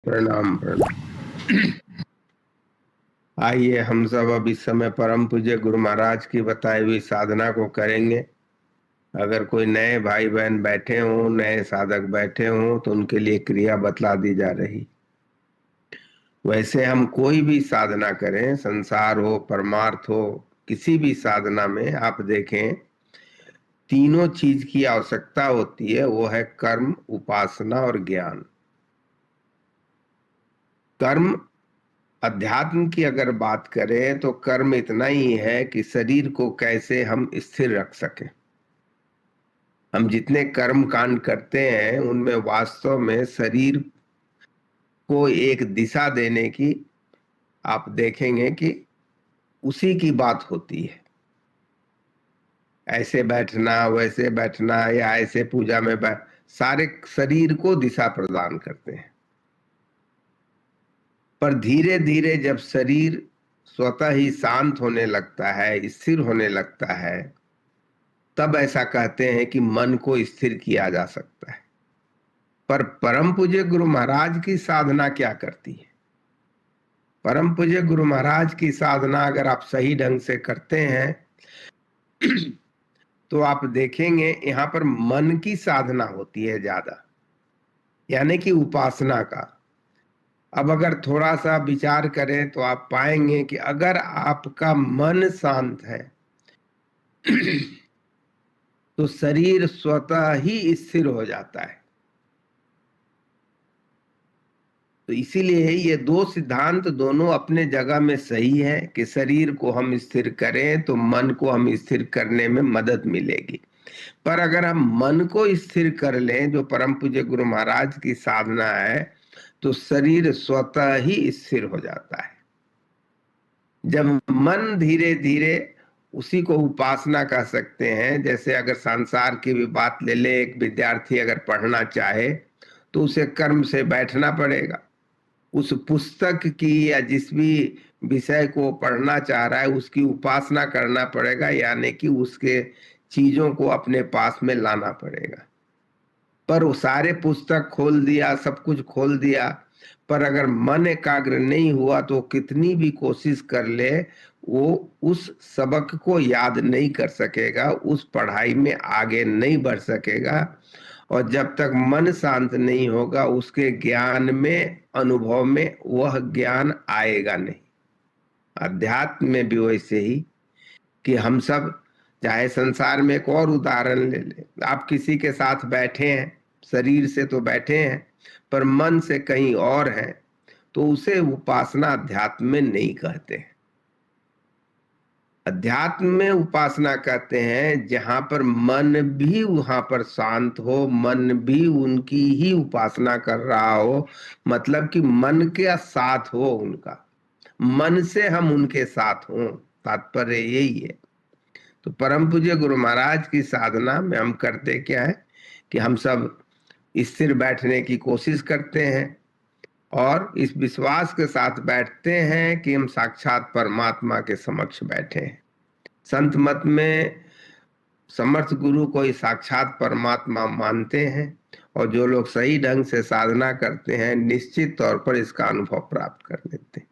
प्रणाम प्रणाम। आइए हम सब अब इस समय परम पूज्य गुरु महाराज की बताई हुई साधना को करेंगे। अगर कोई नए भाई बहन बैठे हों, नए साधक बैठे हों, तो उनके लिए क्रिया बतला दी जा रही। वैसे हम कोई भी साधना करें, संसार हो, परमार्थ हो, किसी भी साधना में आप देखें तीनों चीज की आवश्यकता होती है। वो है कर्म, उपासना और ज्ञान। कर्म, अध्यात्म की अगर बात करें तो कर्म इतना ही है कि शरीर को कैसे हम स्थिर रख सकें। हम जितने कर्म कांड करते हैं उनमें वास्तव में शरीर को एक दिशा देने की आप देखेंगे कि उसी की बात होती है। ऐसे बैठना, वैसे बैठना या ऐसे पूजा में सारे शरीर को दिशा प्रदान करते हैं। पर धीरे धीरे जब शरीर स्वतः ही शांत होने लगता है, स्थिर होने लगता है, तब ऐसा कहते हैं कि मन को स्थिर किया जा सकता है। पर परम पूज्य गुरु महाराज की साधना क्या करती है? परम पूज्य गुरु महाराज की साधना अगर आप सही ढंग से करते हैं तो आप देखेंगे यहां पर मन की साधना होती है ज्यादा, यानी कि उपासना का। अब अगर थोड़ा सा विचार करें तो आप पाएंगे कि अगर आपका मन शांत है तो शरीर स्वतः ही स्थिर हो जाता है। तो इसीलिए ये दो सिद्धांत दोनों अपने जगह में सही है कि शरीर को हम स्थिर करें तो मन को हम स्थिर करने में मदद मिलेगी। पर अगर हम मन को स्थिर कर लें, जो परम पूज्य गुरु महाराज की साधना है, तो शरीर स्वतः ही स्थिर हो जाता है। जब मन धीरे धीरे, उसी को उपासना कह सकते हैं। जैसे अगर संसार की भी बात ले ले, एक विद्यार्थी अगर पढ़ना चाहे तो उसे कर्म से बैठना पड़ेगा। उस पुस्तक की या जिस भी विषय को पढ़ना चाह रहा है उसकी उपासना करना पड़ेगा, यानी कि उसके चीजों को अपने पास में लाना पड़ेगा। पर वो सारे पुस्तक खोल दिया, सब कुछ खोल दिया, पर अगर मन एकाग्र नहीं हुआ तो कितनी भी कोशिश कर ले वो उस सबक को याद नहीं कर सकेगा, उस पढ़ाई में आगे नहीं बढ़ सकेगा। और जब तक मन शांत नहीं होगा उसके ज्ञान में, अनुभव में वह ज्ञान आएगा नहीं। अध्यात्म में भी वैसे ही कि हम सब, चाहे संसार में एक और उदाहरण ले ले, आप किसी के साथ बैठे हैं, शरीर से तो बैठे हैं पर मन से कहीं और है, तो उसे उपासना अध्यात्म में नहीं कहते हैं। अध्यात्म में उपासना कहते हैं जहां पर मन भी वहां पर शांत हो, मन भी उनकी ही उपासना कर रहा हो, मतलब कि मन के साथ हो उनका, मन से हम उनके साथ हों, तात्पर्य यही है। तो परम पूज्य गुरु महाराज की साधना में हम करते क्या है कि हम सब स्थिर बैठने की कोशिश करते हैं और इस विश्वास के साथ बैठते हैं कि हम साक्षात परमात्मा के समक्ष बैठे हैं। संत मत में समर्थ गुरु को ही साक्षात परमात्मा मानते हैं, और जो लोग सही ढंग से साधना करते हैं निश्चित तौर पर इसका अनुभव प्राप्त कर लेते हैं।